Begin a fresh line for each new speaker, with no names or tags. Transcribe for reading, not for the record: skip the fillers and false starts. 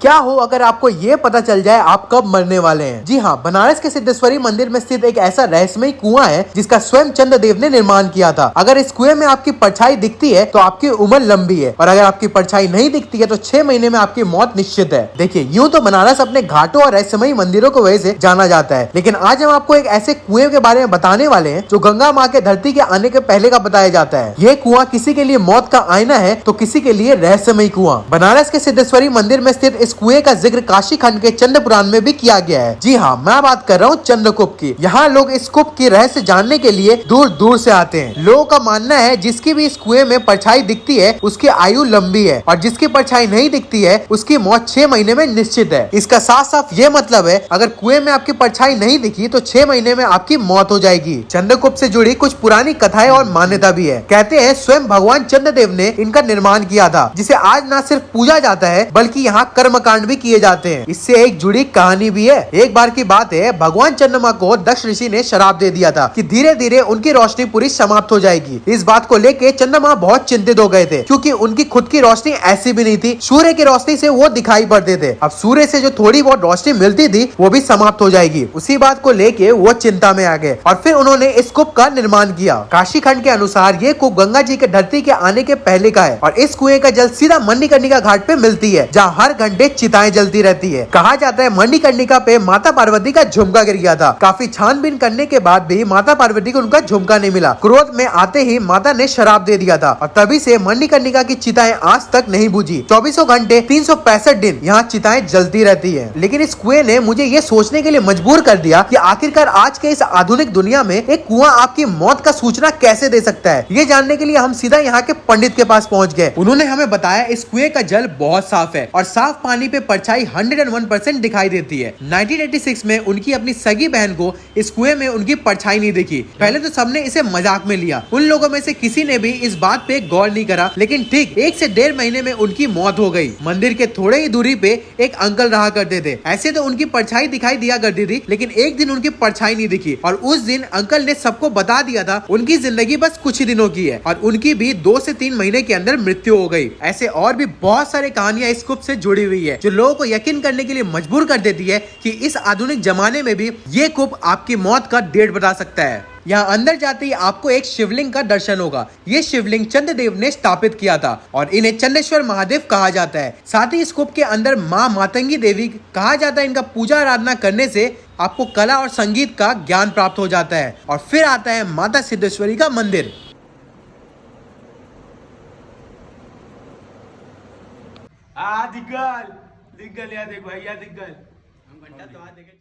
क्या हो अगर आपको ये पता चल जाए आप कब मरने वाले हैं? जी हाँ, बनारस के सिद्धेश्वरी मंदिर में स्थित एक ऐसा रहस्यमय कुआं है जिसका स्वयं चंद्रदेव ने निर्माण किया था। अगर इस कुएं में आपकी परछाई दिखती है तो आपकी उम्र लंबी है, और अगर आपकी परछाई नहीं दिखती है तो 6 महीने में आपकी मौत निश्चित है। देखिए, यूँ तो बनारस अपने घाटों और रहस्यमयी मंदिरों को वजह से जाना जाता है, लेकिन आज हम आपको एक ऐसे कुएं के बारे में बताने वाले हैं जो गंगा माँ के धरती के आने के पहले का बताया जाता है। ये कुआं किसी के लिए मौत का आईना है तो किसी के लिए रहस्यमयी कुआं। बनारस के सिद्धेश्वरी मंदिर में स्थित इस कुएं का जिक्र काशी खंड के चंद्र पुराण में भी किया गया है। जी हाँ, मैं बात कर रहा हूँ चंद्रकूप की। यहाँ लोग इस कूप की रहस्य जानने के लिए दूर दूर से आते हैं। लोगों का मानना है जिसकी भी इस कुएं में परछाई दिखती है उसकी आयु लंबी है, और जिसकी परछाई नहीं दिखती है उसकी मौत 6 महीने में निश्चित है। इसका साफ साफ ये मतलब है, अगर कुएं में आपकी परछाई नहीं दिखी तो 6 महीने में आपकी मौत हो जाएगी। चंद्रकूप से जुड़ी कुछ पुरानी कथाएं और मान्यता भी है। कहते हैं स्वयं भगवान चंद्रदेव ने इनका निर्माण किया था, जिसे आज न सिर्फ पूजा जाता है बल्कि यहाँ कर्मकांड भी किए जाते हैं। इससे एक जुड़ी कहानी भी है। एक बार की बात है, भगवान चंद्रमा को दक्ष ऋषि ने शराप दे दिया था कि धीरे धीरे उनकी रोशनी पूरी समाप्त हो जाएगी। इस बात को लेके चंद्रमा बहुत चिंतित हो गए थे, क्योंकि उनकी खुद की रोशनी ऐसी भी नहीं थी। सूर्य की रोशनी से वो दिखाई पड़ते थे। अब सूर्य से जो थोड़ी बहुत रोशनी मिलती थी वो भी समाप्त हो जाएगी। उसी बात को लेके वो चिंता में आ गए और फिर उन्होंने इस कूप का निर्माण किया। काशी खंड के अनुसार ये कूप गंगा जी के धरती के आने के पहले का है, और इस कुएं का जल सीधा मणिकर्णिका घाट पे मिलती है, जहाँ हर घंटे चिताएं जलती रहती है। कहा जाता है मणिकर्णिका पे माता पार्वती का झुमका गिर गया था। काफी छानबीन करने के बाद भी माता पार्वती को उनका झुमका नहीं मिला। क्रोध में आते ही माता ने शराब दे दिया था, और तभी से मणिकर्णिका की चिताएं आज तक नहीं बुझी। 24 घंटे 365 दिन यहाँ चिताएं जलती रहती है। लेकिन इस कुएं ने मुझे ये सोचने के लिए मजबूर कर दिया कि आखिरकार आज के इस आधुनिक दुनिया में एक कुआं आपकी मौत का सूचना कैसे दे सकता है। ये जानने के लिए हम सीधा यहाँ के पंडित के पास पहुँच गए। उन्होंने हमें बताया इस कुएं का जल बहुत साफ है और साफ पानी पे परछाई 101% दिखाई देती है। 1986 में उनकी अपनी सगी बहन को इस कुएं में उनकी परछाई नहीं दिखी। पहले तो सबने इसे मजाक में लिया। उन लोगों में से किसी ने भी इस बात पे गौर नहीं करा, लेकिन ठीक 1 से 1.5 महीने में उनकी मौत हो गई। मंदिर के थोड़े ही दूरी पे एक अंकल रहा करते थे। ऐसे तो उनकी परछाई दिखाई दिया करती थी, लेकिन एक दिन उनकी परछाई नहीं दिखी, और उस दिन अंकल ने सबको बता दिया था उनकी जिंदगी बस कुछ ही दिनों की है, और उनकी भी 2 से 3 महीने के अंदर मृत्यु हो गई। ऐसे और भी बहुत सारी कहानियां इस कूप से जुड़ी हुई है, जो लोगों को यकीन करने के लिए मजबूर कर देती है कि इस आधुनिक जमाने में भी ये कूप आपकी मौत का डेट बता सकता है। यहाँ अंदर जाते ही आपको एक शिवलिंग का दर्शन होगा। ये शिवलिंग चंद्रदेव ने स्थापित किया था, और इन्हें चंद्रेश्वर महादेव कहा जाता है। साथ ही इस कूप के अंदर माँ मातंगी देवी कहा जाता है। इनका पूजा आराधना करने से आपको कला और संगीत का ज्ञान प्राप्त हो जाता है। और फिर आता है माता सिद्धेश्वरी का मंदिर।
दिग्गल दिग्गल या देख भैया दिग्गल हम घंटा तो देखे।